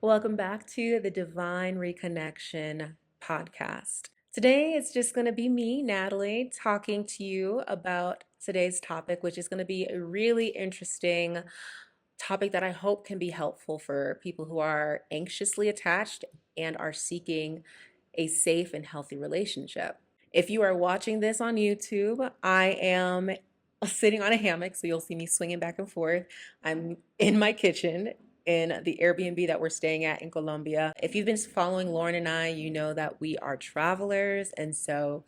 Welcome back to the Divine Reconnection Podcast. Today it's just going to be me, Natalie, talking to you about today's topic, which is going to be a really interesting topic that I hope can be helpful for people who are anxiously attached and are seeking a safe and healthy relationship. If you are watching this on YouTube, I am sitting on a hammock, so you'll see me swinging back and forth. I'm in my kitchen in the Airbnb that we're staying at in Colombia. If you've been following Lauren and I, you know that we are travelers, and so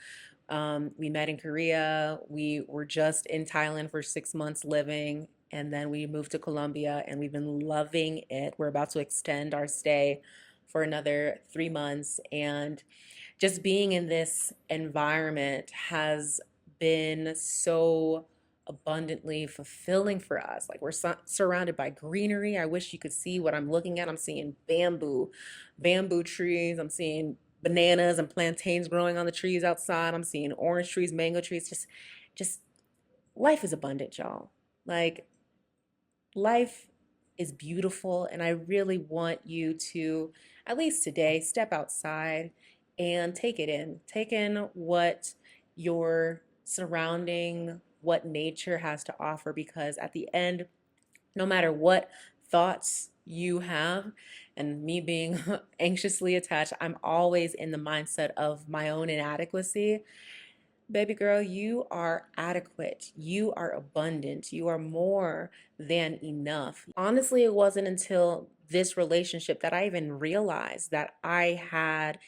we met in Korea. We were just in Thailand for 6 months living, and then we moved to Colombia, and we've been loving it. We're about to extend our stay for another 3 months, and just being in this environment has been so abundantly fulfilling for us. Like we're surrounded by greenery. I wish you could see what I'm looking at. I'm seeing bamboo trees. I'm seeing bananas and plantains growing on the trees outside. I'm seeing orange trees, mango trees. Just life is abundant, y'all. Like life is beautiful, and I really want you to, at least today, step outside and take it in. Take in what your surrounding, what nature has to offer, because at the end, no matter what thoughts you have, and me being anxiously attached, I'm always in the mindset of my own inadequacy. Baby girl, you are adequate. You are abundant. You are more than enough. Honestly, it wasn't until this relationship that I even realized that I had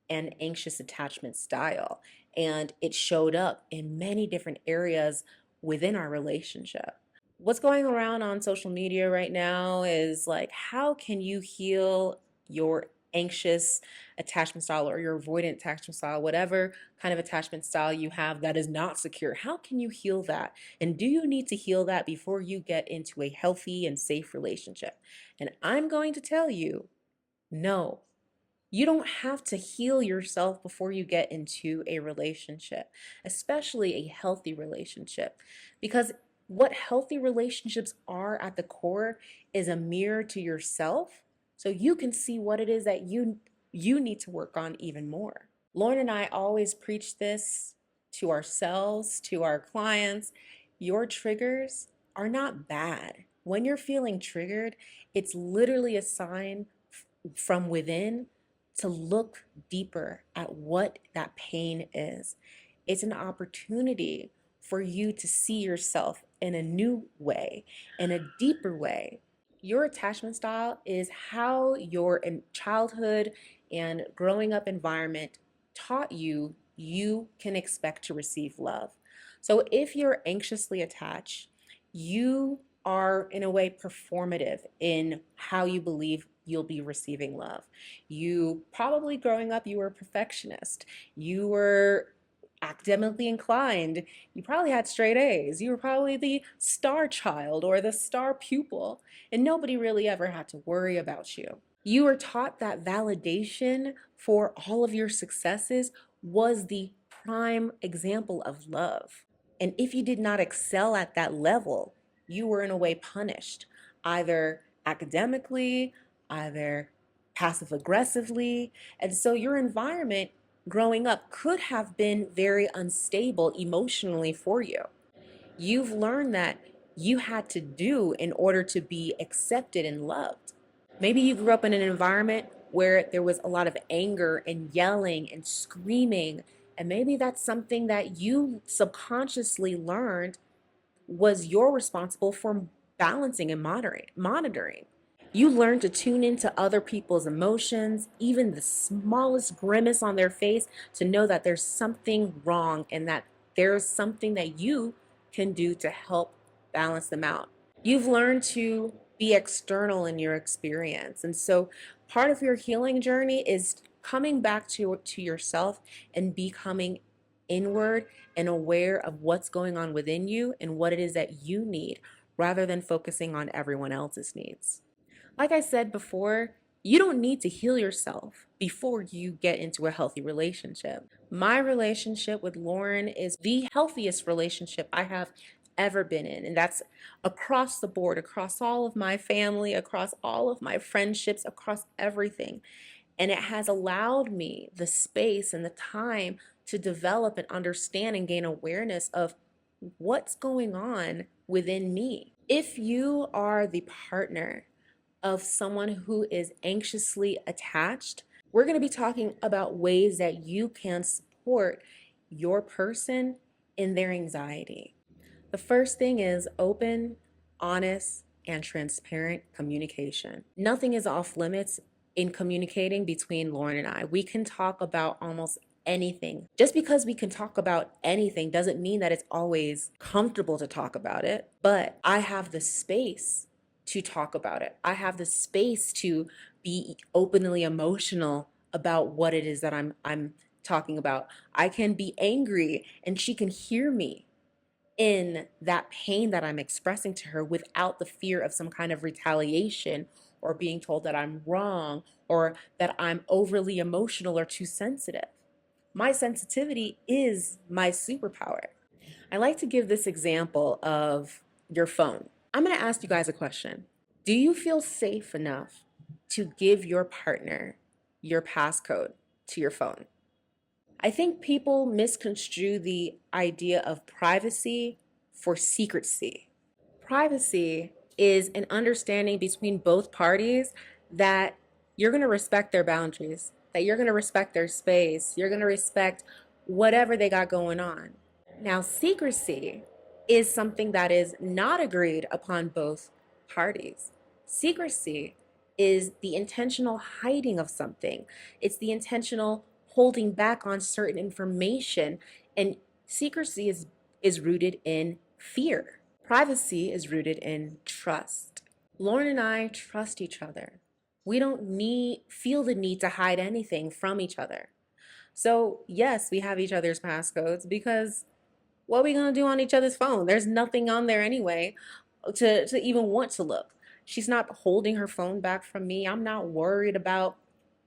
an anxious attachment style, and it showed up in many different areas within our relationship. What's going around on social media right now is like, how can you heal your anxious attachment style or your avoidant attachment style, whatever kind of attachment style you have that is not secure? How can you heal that? And do you need to heal that before you get into a healthy and safe relationship? And I'm going to tell you, no. You don't have to heal yourself before you get into a relationship, especially a healthy relationship, because what healthy relationships are at the core is a mirror to yourself, so you can see what it is that you need to work on even more. Lauren and I always preach this to ourselves, to our clients. Your triggers are not bad. When you're feeling triggered, it's literally a sign from within to look deeper at what that pain is. It's an opportunity for you to see yourself in a new way, in a deeper way. Your attachment style is how your childhood and growing up environment taught you you can expect to receive love. So if you're anxiously attached, you are in a way performative in how you believe you'll be receiving love. You probably growing up, you were a perfectionist. You were academically inclined. You probably had straight A's. You were probably the star child or the star pupil, and nobody really ever had to worry about you. You were taught that validation for all of your successes was the prime example of love. And if you did not excel at that level, you were in a way punished, either academically, either passive aggressively. And so your environment growing up could have been very unstable emotionally for you. You've learned that you had to do in order to be accepted and loved. Maybe you grew up in an environment where there was a lot of anger and yelling and screaming, and maybe that's something that you subconsciously learned was you're responsible for balancing and monitoring. You learn to tune into other people's emotions, even the smallest grimace on their face, to know that there's something wrong and that there's something that you can do to help balance them out. You've learned to be external in your experience. And so part of your healing journey is coming back to yourself and becoming inward and aware of what's going on within you and what it is that you need, rather than focusing on everyone else's needs. Like I said before, you don't need to heal yourself before you get into a healthy relationship. My relationship with Lauren is the healthiest relationship I have ever been in. And that's across the board, across all of my family, across all of my friendships, across everything. And it has allowed me the space and the time to develop and understand and gain awareness of what's going on within me. If you are the partner of someone who is anxiously attached, we're going to be talking about ways that you can support your person in their anxiety. The first thing is open, honest, and transparent communication. Nothing is off limits in communicating between Lauren and I. We can talk about almost anything. Just because we can talk about anything doesn't mean that it's always comfortable to talk about it, but I have the space to talk about it. I have the space to be openly emotional about what it is that I'm talking about. I can be angry and she can hear me in that pain that I'm expressing to her without the fear of some kind of retaliation or being told that I'm wrong or that I'm overly emotional or too sensitive. My sensitivity is my superpower. I like to give this example of your phone. I'm going to ask you guys a question. Do you feel safe enough to give your partner your passcode to your phone? I think people misconstrue the idea of privacy for secrecy. Privacy is an understanding between both parties that you're going to respect their boundaries, that you're going to respect their space, you're going to respect whatever they got going on. Now, secrecy is something that is not agreed upon both parties. Secrecy is the intentional hiding of something. It's the intentional holding back on certain information. And secrecy is rooted in fear. Privacy is rooted in trust. Lauren and I trust each other. We don't feel the need to hide anything from each other. So yes, we have each other's passcodes because what are we going to do on each other's phone? There's nothing on there anyway to even want to look. She's not holding her phone back from me. I'm not worried about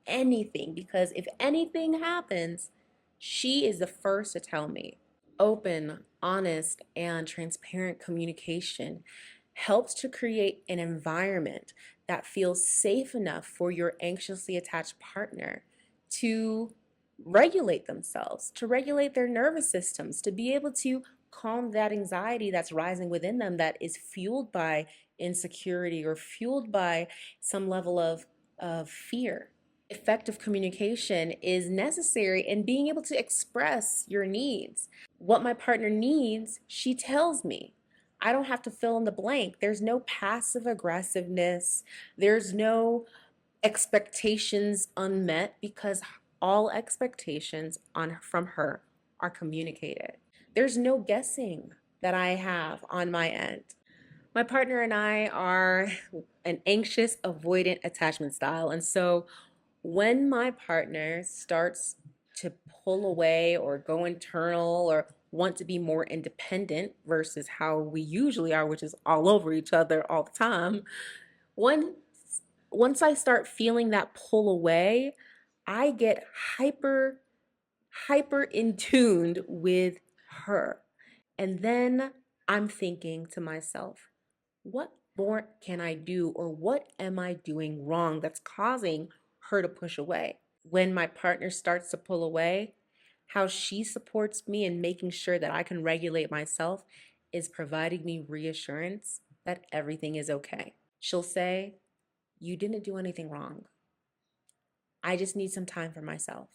anything because if anything happens, she is the first to tell me. Open, honest, and transparent communication helps to create an environment that feels safe enough for your anxiously attached partner to regulate themselves, to regulate their nervous systems, to be able to calm that anxiety that's rising within them that is fueled by insecurity or fueled by some level of fear. Effective communication is necessary in being able to express your needs. What my partner needs, she tells me. I don't have to fill in the blank. There's no passive aggressiveness. There's no expectations unmet because all expectations from her are communicated. There's no guessing that I have on my end. My partner and I are an anxious avoidant attachment style. And so when my partner starts to pull away or go internal or want to be more independent versus how we usually are, which is all over each other all the time, once I start feeling that pull away, I get hyper in tuned with her. And then I'm thinking to myself, what more can I do or what am I doing wrong that's causing her to push away? When my partner starts to pull away, how she supports me in making sure that I can regulate myself is providing me reassurance that everything is okay. She'll say, "You didn't do anything wrong. I just need some time for myself.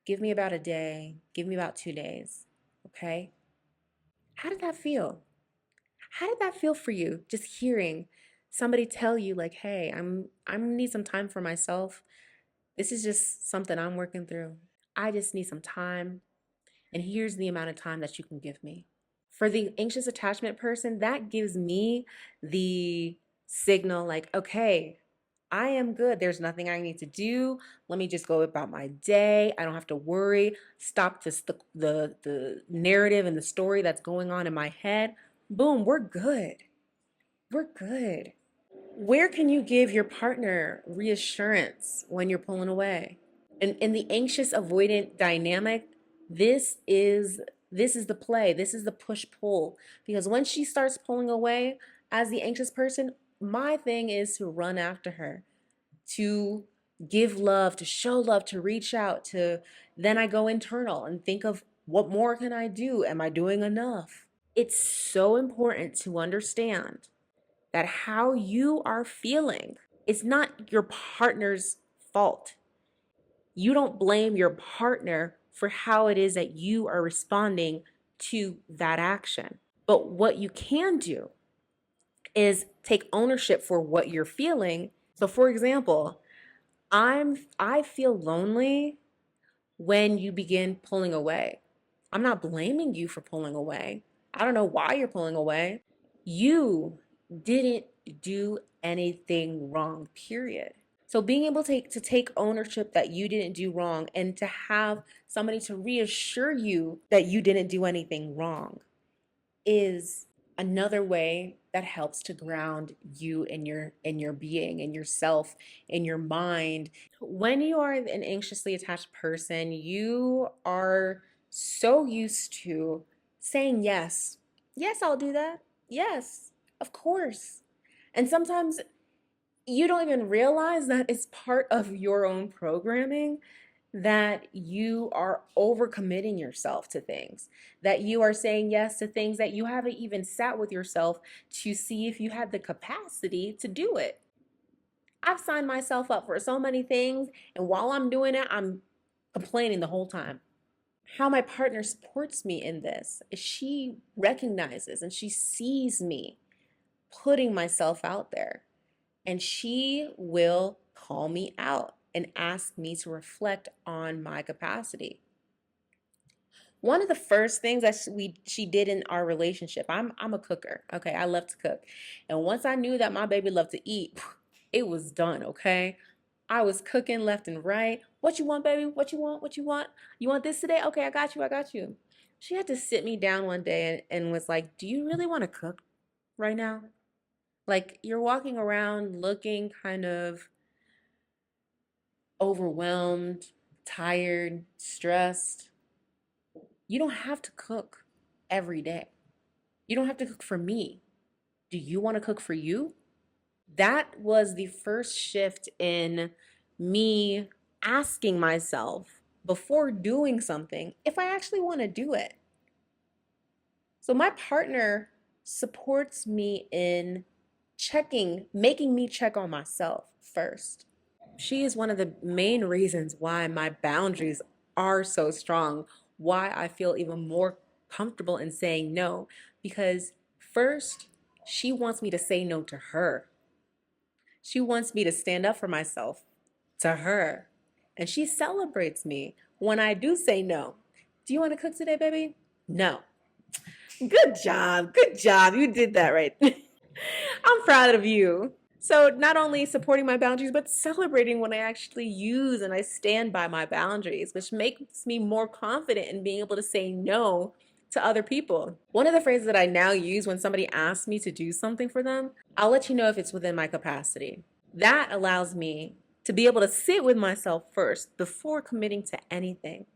Give me about a day, give me about 2 days, okay?" How did that feel? How did that feel for you? Just hearing somebody tell you like, "Hey, I need some time for myself. This is just something I'm working through. I just need some time, and here's the amount of time that you can give me." For the anxious attachment person, that gives me the signal like, okay, I am good. There's nothing I need to do. Let me just go about my day. I don't have to worry. Stop the narrative and the story that's going on in my head. Boom, we're good. We're good. Where can you give your partner reassurance when you're pulling away? And in the anxious avoidant dynamic, this is This is the play. This is the push pull. Because when she starts pulling away as the anxious person, my thing is to run after her, to give love, to show love, to reach out, to then I go internal and think of what more can I do? Am I doing enough? It's so important to understand that how you are feeling is not your partner's fault. You don't blame your partner for how it is that you are responding to that action. But what you can do is take ownership for what you're feeling. So for example, I feel lonely when you begin pulling away. I'm not blaming you for pulling away. I don't know why you're pulling away. You didn't do anything wrong, period. So being able to take ownership that you didn't do wrong and to have somebody to reassure you that you didn't do anything wrong is another way that helps to ground you in your being, in yourself, in your mind. When you are an anxiously attached person, you are so used to saying yes. Yes, I'll do that. Yes, of course. And sometimes you don't even realize that it's part of your own programming, that you are overcommitting yourself to things, that you are saying yes to things that you haven't even sat with yourself to see if you had the capacity to do it. I've signed myself up for so many things, and while I'm doing it, I'm complaining the whole time. How my partner supports me in this is she recognizes and she sees me putting myself out there, and she will call me out and ask me to reflect on my capacity. One of the first things that she did in our relationship, I'm a cooker, okay? I love to cook. And once I knew that my baby loved to eat, it was done, okay? I was cooking left and right. What you want, baby? What you want? What you want? You want this today? Okay, I got you. I got you. She had to sit me down one day and was like, "Do you really want to cook right now? Like, you're walking around looking kind of overwhelmed, tired, stressed. You don't have to cook every day. You don't have to cook for me. Do you want to cook for you?" That was the first shift in me asking myself before doing something if I actually want to do it. So my partner supports me in making me check on myself first. She is one of the main reasons why my boundaries are so strong, why I feel even more comfortable in saying no. Because first, she wants me to say no to her. She wants me to stand up for myself to her. And she celebrates me when I do say no. Do you want to cook today, baby? No. Good job. Good job. You did that right. I'm proud of you. So not only supporting my boundaries, but celebrating when I actually use and I stand by my boundaries, which makes me more confident in being able to say no to other people. One of the phrases that I now use when somebody asks me to do something for them, I'll let you know if it's within my capacity. That allows me to be able to sit with myself first before committing to anything.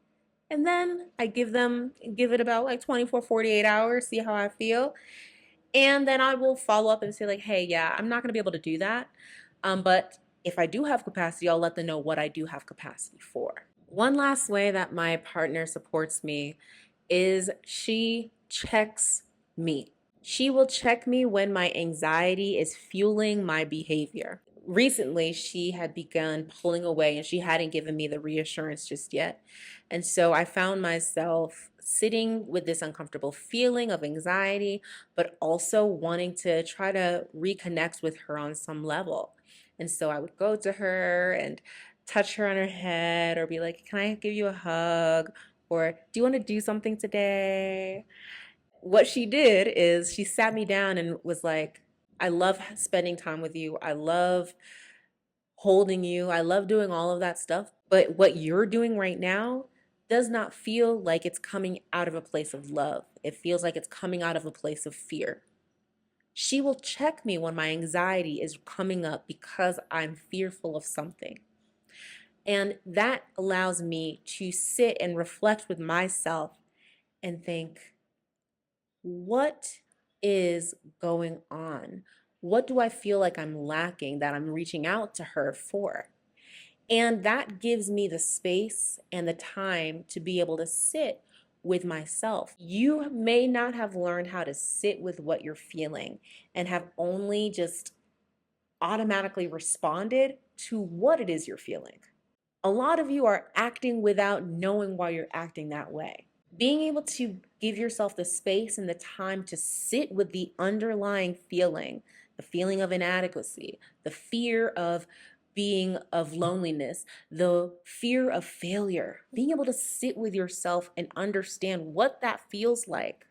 And then I give it about like 24, 48 hours, see how I feel. And then I will follow up and say like, hey, yeah, I'm not going to be able to do that. But if I do have capacity, I'll let them know what I do have capacity for. One last way that my partner supports me is she checks me. She will check me when my anxiety is fueling my behavior. Recently, she had begun pulling away and she hadn't given me the reassurance just yet. And so I found myself sitting with this uncomfortable feeling of anxiety, but also wanting to try to reconnect with her on some level. And so I would go to her and touch her on her head or be like, can I give you a hug? Or do you want to do something today? What she did is she sat me down and was like, I love spending time with you. I love holding you. I love doing all of that stuff. But what you're doing right now does not feel like it's coming out of a place of love. It feels like it's coming out of a place of fear. She will check me when my anxiety is coming up because I'm fearful of something. And that allows me to sit and reflect with myself and think, what is going on? What do I feel like I'm lacking that I'm reaching out to her for? And that gives me the space and the time to be able to sit with myself. You may not have learned how to sit with what you're feeling and have only just automatically responded to what it is you're feeling. A lot of you are acting without knowing why you're acting that way. Being able to give yourself the space and the time to sit with the underlying feeling, the feeling of inadequacy, the fear of loneliness, the fear of failure, being able to sit with yourself and understand what that feels like,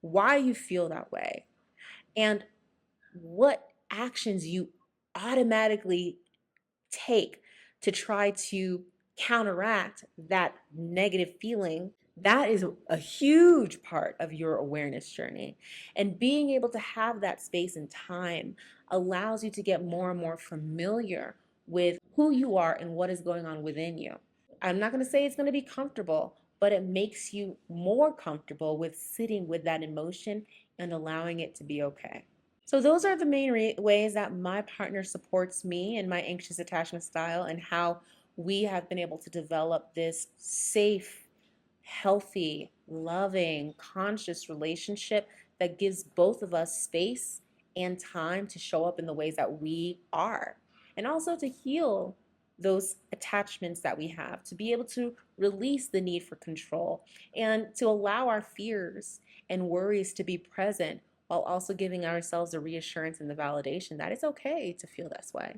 why you feel that way, and what actions you automatically take to try to counteract that negative feeling. That is a huge part of your awareness journey. And being able to have that space and time allows you to get more and more familiar with who you are and what is going on within you. I'm not going to say it's going to be comfortable, but it makes you more comfortable with sitting with that emotion and allowing it to be okay. So those are the main ways that my partner supports me in my anxious attachment style, and how we have been able to develop this safe, healthy, loving, conscious relationship that gives both of us space and time to show up in the ways that we are, and also to heal those attachments that we have, to be able to release the need for control and to allow our fears and worries to be present, while also giving ourselves the reassurance and the validation that it's okay to feel this way.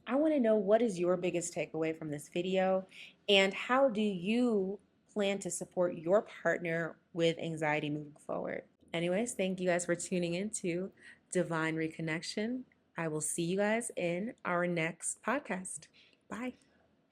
I want to know, what is your biggest takeaway from this video, and how do you plan to support your partner with anxiety moving forward? Anyways, thank you guys for tuning in to Divine Reconnection. I will see you guys in our next podcast. Bye.